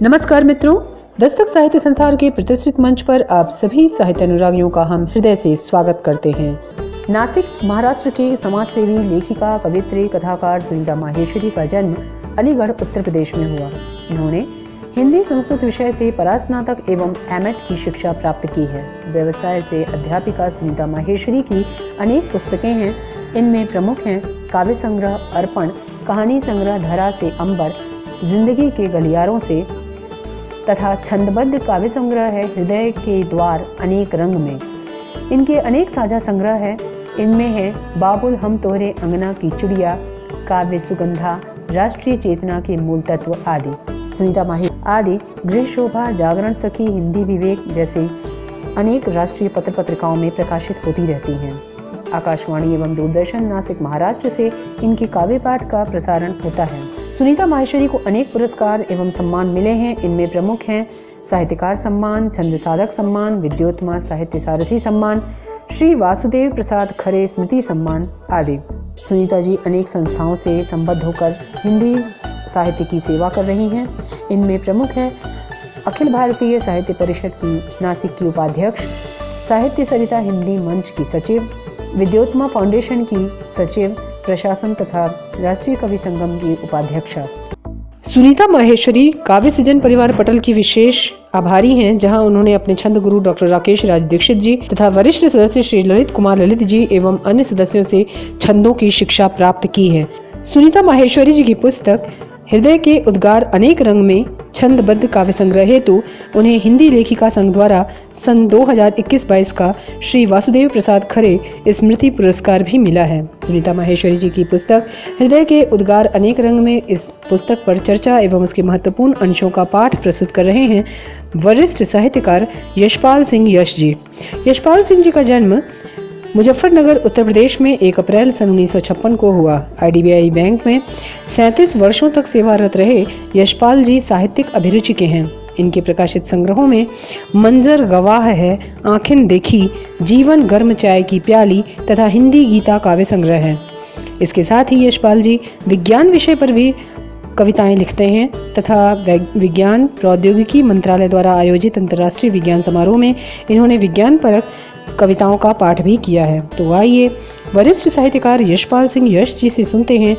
नमस्कार मित्रों, दस्तक साहित्य संसार के प्रतिष्ठित मंच पर आप सभी साहित्य अनुरागियों का हम हृदय से स्वागत करते हैं। नासिक महाराष्ट्र के समाजसेवी, लेखिका, कवित्री, कथाकार सुनीता माहेश्वरी का जन्म अलीगढ़ उत्तर प्रदेश में हुआ। इन्होंने हिंदी संस्कृत विषय से परास्नातक एवं एमएड की शिक्षा प्राप्त की है। व्यवसाय से अध्यापिका सुनीता माहेश्वरी की अनेक पुस्तकें हैं। इनमें प्रमुख हैं काव्य संग्रह अर्पण, कहानी संग्रह धरा से अंबर, जिंदगी के गलियारों से तथा छंदबद्ध काव्य संग्रह है हृदय के द्वार अनेक रंग में। इनके अनेक साझा संग्रह हैं। इनमें है बाबुल हम तोहरे अंगना की चिड़िया, काव्य सुगंधा, राष्ट्रीय चेतना के मूल तत्व आदि। सुनीता माहेश्वरी आदि गृह शोभा, जागरण सखी, हिंदी विवेक जैसे अनेक राष्ट्रीय पत्र पत्रिकाओं में प्रकाशित होती रहती हैं। आकाशवाणी एवं दूरदर्शन नासिक महाराष्ट्र से इनके काव्य पाठ का प्रसारण होता है। सुनीता माहेश्वरी को अनेक पुरस्कार एवं सम्मान मिले हैं। इनमें प्रमुख हैं साहित्यकार सम्मान, छंद साधक सम्मान, विद्योत्मा साहित्य सारथी सम्मान, श्री वासुदेव प्रसाद खरे स्मृति सम्मान आदि। सुनीता जी अनेक संस्थाओं से संबद्ध होकर हिंदी साहित्य की सेवा कर रही हैं। इनमें प्रमुख है अखिल भारतीय साहित्य परिषद की नासिक की उपाध्यक्ष, साहित्य सरिता हिंदी मंच की सचिव, विद्योत्मा फाउंडेशन की सचिव प्रशासन तथा राष्ट्रीय कवि संगम की उपाध्यक्षा। सुनीता माहेश्वरी काव्य सृजन परिवार पटल की विशेष आभारी हैं, जहां उन्होंने अपने छंद गुरु डॉक्टर राकेश राज दीक्षित जी तथा वरिष्ठ सदस्य श्री ललित कुमार ललित जी एवं अन्य सदस्यों से छंदों की शिक्षा प्राप्त की है। सुनीता माहेश्वरी जी की पुस्तक हृदय के उद्गार अनेक रंग में छंदबद्ध काव्य संग्रह हेतु उन्हें हिंदी लेखिका संघ द्वारा सन 2021-22 का श्री वासुदेव प्रसाद खरे स्मृति पुरस्कार भी मिला है। सुनीता माहेश्वरी जी की पुस्तक हृदय के उद्गार अनेक रंग में इस पुस्तक पर चर्चा एवं उसके महत्वपूर्ण अंशों का पाठ प्रस्तुत कर रहे हैं वरिष्ठ साहित्यकार यशपाल सिंह यश जी। यशपाल सिंह जी का जन्म मुजफ्फरनगर उत्तर प्रदेश में 1 अप्रैल सन 1956 को हुआ। IDBI बैंक में 37 वर्षों तक सेवारत रहे यशपाल जी साहित्यिक अभिरुचि के हैं। इनके प्रकाशित संग्रहों में मंजर गवाह है, आंखें देखी, जीवन गर्म चाय की प्याली तथा हिंदी गीता काव्य संग्रह है। इसके साथ ही यशपाल जी विज्ञान विषय पर भी कविताएं लिखते हैं तथा विज्ञान प्रौद्योगिकी मंत्रालय द्वारा आयोजित अंतर्राष्ट्रीय विज्ञान समारोह में इन्होंने विज्ञान परक कविताओं का पाठ भी किया है। तो आइए वरिष्ठ साहित्यकार यशपाल सिंह यश जी से सुनते हैं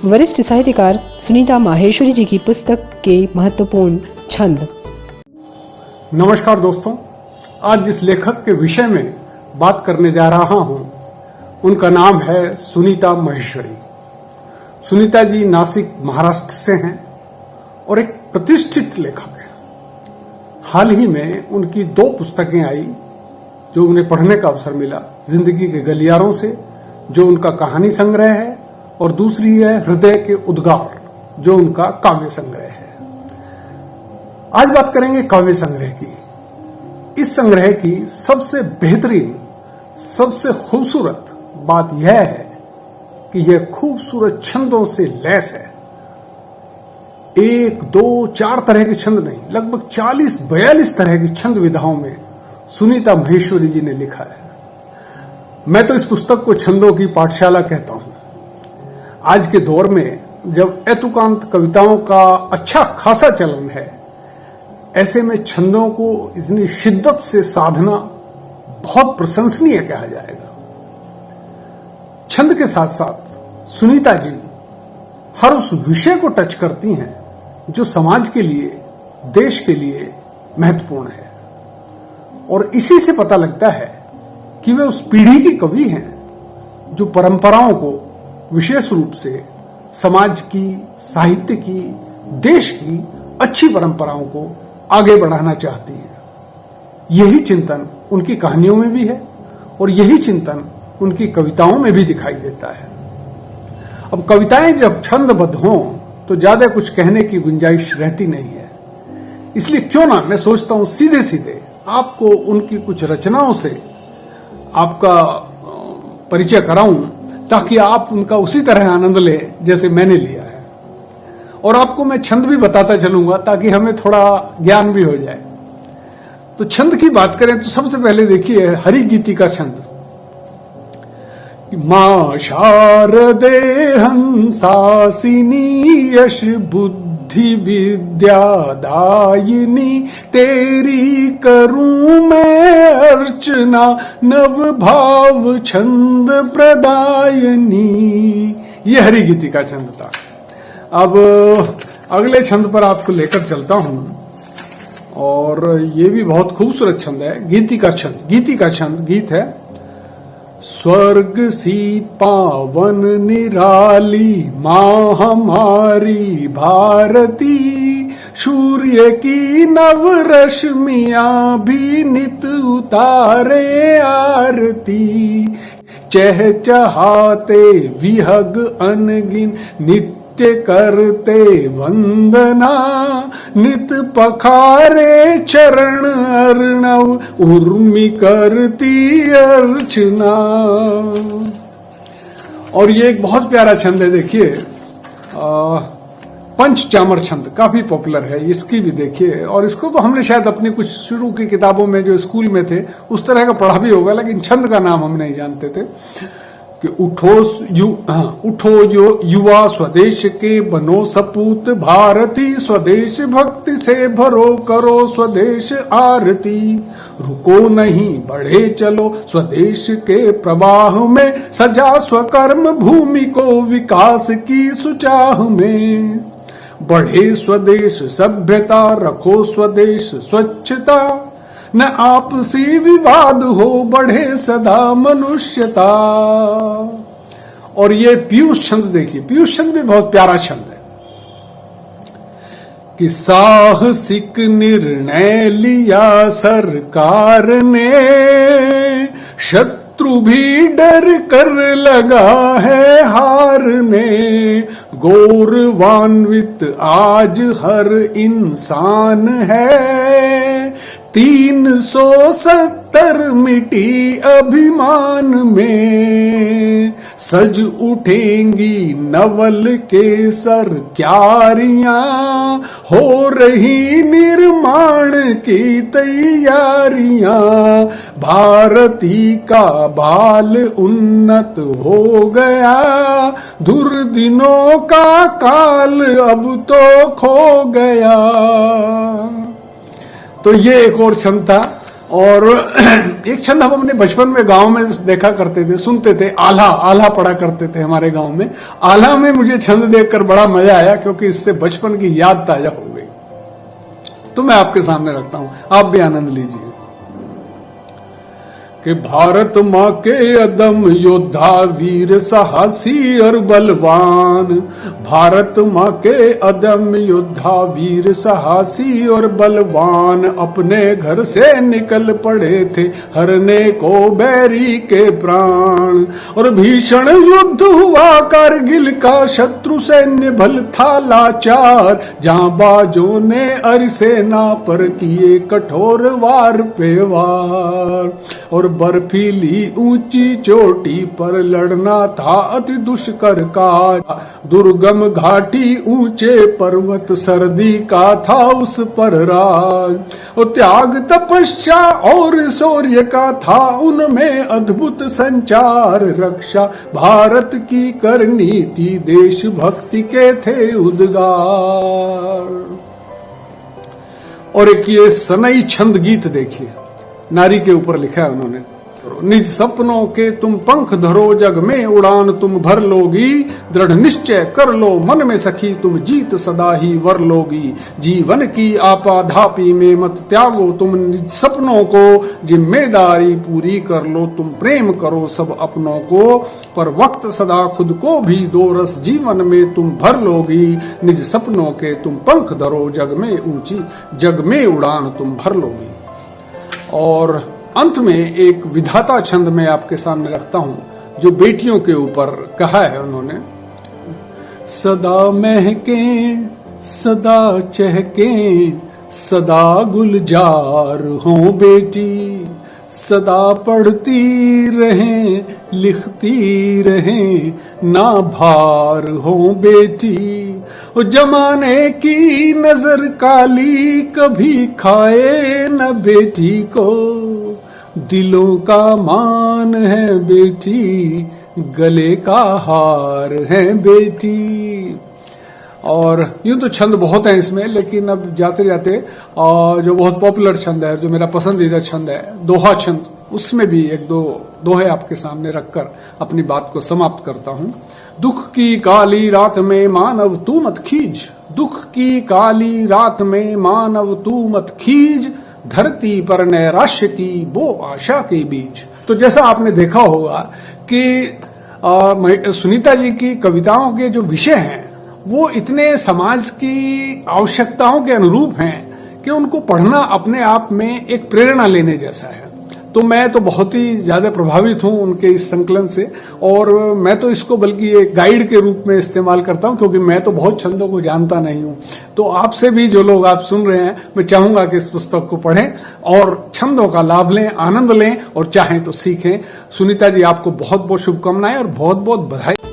वरिष्ठ साहित्यकार सुनीता माहेश्वरी जी की पुस्तक के महत्वपूर्ण छंद। नमस्कार दोस्तों, आज जिस लेखक के विषय में बात करने जा रहा हूं उनका नाम है सुनीता माहेश्वरी। सुनीता जी नासिक महाराष्ट्र से हैं और एक प्रतिष्ठित लेखक हैं। हाल ही में उनकी 2 पुस्तकें आई जो उन्हें पढ़ने का अवसर मिला। जिंदगी के गलियारों से, जो उनका कहानी संग्रह है, और दूसरी है हृदय के उद्गार, जो उनका काव्य संग्रह है। आज बात करेंगे काव्य संग्रह की। इस संग्रह की सबसे बेहतरीन, सबसे खूबसूरत बात यह है कि यह खूबसूरत छंदों से लैस है। 1, 2, 4 तरह के छंद नहीं, लगभग 40-42 तरह की छंद विधाओं में सुनीता माहेश्वरी जी ने लिखा है। मैं तो इस पुस्तक को छंदों की पाठशाला कहता हूं। आज के दौर में जब एतुकांत कविताओं का अच्छा खासा चलन है, ऐसे में छंदों को इतनी शिद्दत से साधना बहुत प्रशंसनीय कहा जाएगा। छंद के साथ साथ सुनीता जी हर उस विषय को टच करती हैं जो समाज के लिए, देश के लिए महत्वपूर्ण है, और इसी से पता लगता है कि वे उस पीढ़ी की कवि हैं जो परंपराओं को, विशेष रूप से समाज की, साहित्य की, देश की अच्छी परंपराओं को आगे बढ़ाना चाहती हैं। यही चिंतन उनकी कहानियों में भी है और यही चिंतन उनकी कविताओं में भी दिखाई देता है। अब कविताएं जब छंदबद्ध हों तो ज्यादा कुछ कहने की गुंजाइश रहती नहीं है। इसलिए क्यों ना मैं सोचता हूं सीधे सीधे आपको उनकी कुछ रचनाओं से आपका परिचय कराऊं, ताकि आप उनका उसी तरह आनंद लें जैसे मैंने लिया है। और आपको मैं छंद भी बताता चलूंगा ताकि हमें थोड़ा ज्ञान भी हो जाए। तो छंद की बात करें तो सबसे पहले देखिए हरिगीति का छंद। मां शारदे हंसासिनी यश बुद्धि बुद्धि विद्या दायिनी, तेरी करूं मैं अर्चना, नव भाव छंद प्रदायनी। ये हरि गीति का छंद था। अब अगले छंद पर आपको लेकर चलता हूं, और ये भी बहुत खूबसूरत छंद है। गीति का छंद गीत है। स्वर्ग सी पावन निराली माँ हमारी भारती, सूर्य की नव रश्मियां भी नित उतारे आरती, चहचहाते विहग अनगिन नित्य करते वंदना, नित पखारे चरण अर्णव उर्मि करती अर्चना। और ये एक बहुत प्यारा छंद है, देखिए पंचचामर छंद, काफी पॉपुलर है, इसकी भी देखिए। और इसको तो हमने शायद अपनी कुछ शुरू की किताबों में जो स्कूल में थे उस तरह का पढ़ा भी होगा, लेकिन छंद का नाम हम नहीं जानते थे। कि उठो युवा स्वदेश के बनो सपूत भारती, स्वदेश भक्ति से भरो करो स्वदेश आरती, रुको नहीं बढ़े चलो स्वदेश के प्रवाह में, सजा स्वकर्म भूमि को विकास की सुचाह में, बढ़े स्वदेश सभ्यता रखो स्वदेश स्वच्छता, न आपसी विवाद हो बढ़े सदा मनुष्यता। और ये पीयूष छंद देखिए, पीयूष छंद भी बहुत प्यारा छंद है। कि साहसिक निर्णय लिया सरकार ने, शत्रु भी डर कर लगा है हारने, गौरवान्वित आज हर इंसान है, 370 मिटी अभिमान में, सज उठेंगी नवल के सर क्यारियां, हो रही निर्माण की तैयारियां, भारती का बाल उन्नत हो गया, दुर्दिनों का काल अब तो खो गया। तो ये एक और छंद था। और एक छंद हम अपने बचपन में गांव में देखा करते थे, सुनते थे, आल्हा पढ़ा करते थे हमारे गांव में। आल्हा में मुझे छंद देखकर बड़ा मजा आया, क्योंकि इससे बचपन की याद ताजा हो गई। तो मैं आपके सामने रखता हूं, आप भी आनंद लीजिए। कि भारत माँ के अदम योद्धा वीर साहसी और बलवान, भारत माँ के अदम योद्धा वीर साहसी और बलवान, अपने घर से निकल पड़े थे हरने को बैरी के प्राण, और भीषण युद्ध हुआ कारगिल का, शत्रु सैन्य भल था लाचार, जांबाजों ने अरिसेना पर किए कठोर वार पे वार, और बर्फीली ऊंची चोटी पर लड़ना था अति दुष्कर काज, दुर्गम घाटी ऊंचे पर्वत सर्दी का था उस पर राज, और त्याग तपस्या और शौर्य का था उनमें अद्भुत संचार, रक्षा भारत की करनी थी देशभक्ति के थे उद्गार। और एक ये सनई छंद गीत देखिए, नारी के ऊपर लिखा है उन्होंने। निज सपनों के तुम पंख धरो, जग में उड़ान तुम भर लोगी, दृढ़ निश्चय कर लो मन में सखी, तुम जीत सदा ही वर लोगी, जीवन की आपाधापी में मत त्यागो तुम निज सपनों को, जिम्मेदारी पूरी कर लो तुम, प्रेम करो सब अपनों को, पर वक्त सदा खुद को भी दो, रस जीवन में तुम भर लोगी, निज सपनों के तुम पंख धरो, जग में ऊंची जग में उड़ान तुम भर लोगी। और अंत में एक विधाता छंद में आपके सामने रखता हूं, जो बेटियों के ऊपर कहा है उन्होंने। सदा महके सदा चहके सदा गुलजार हो बेटी, सदा पढ़ती रहें लिखती रहें ना भार हो बेटी, जमाने की नजर काली कभी खाए न बेटी को, दिलों का मान है बेटी गले का हार है बेटी। और यूं तो छंद बहुत है इसमें, लेकिन अब जाते जाते जो बहुत पॉपुलर छंद है, जो मेरा पसंदीदा छंद है, दोहा छंद, उसमें भी एक दो दोहे आपके सामने रखकर अपनी बात को समाप्त करता हूं। दुख की काली रात में मानव तू मत खींच, दुख की काली रात में मानव तू मत खींच, धरती पर नैराश्य की वो आशा के बीच। तो जैसा आपने देखा होगा कि सुनीता जी की कविताओं के जो विषय हैं वो इतने समाज की आवश्यकताओं के अनुरूप हैं कि उनको पढ़ना अपने आप में एक प्रेरणा लेने जैसा है। तो मैं तो बहुत ही ज्यादा प्रभावित हूं उनके इस संकलन से, और मैं तो इसको बल्कि एक गाइड के रूप में इस्तेमाल करता हूं, क्योंकि मैं तो बहुत छंदों को जानता नहीं हूं। तो आपसे भी जो लोग आप सुन रहे हैं, मैं चाहूंगा कि इस पुस्तक को पढ़ें और छंदों का लाभ लें, आनंद लें, और चाहें तो सीखें। सुनीता जी, आपको बहुत बहुत शुभकामनाएं और बहुत बहुत बधाई।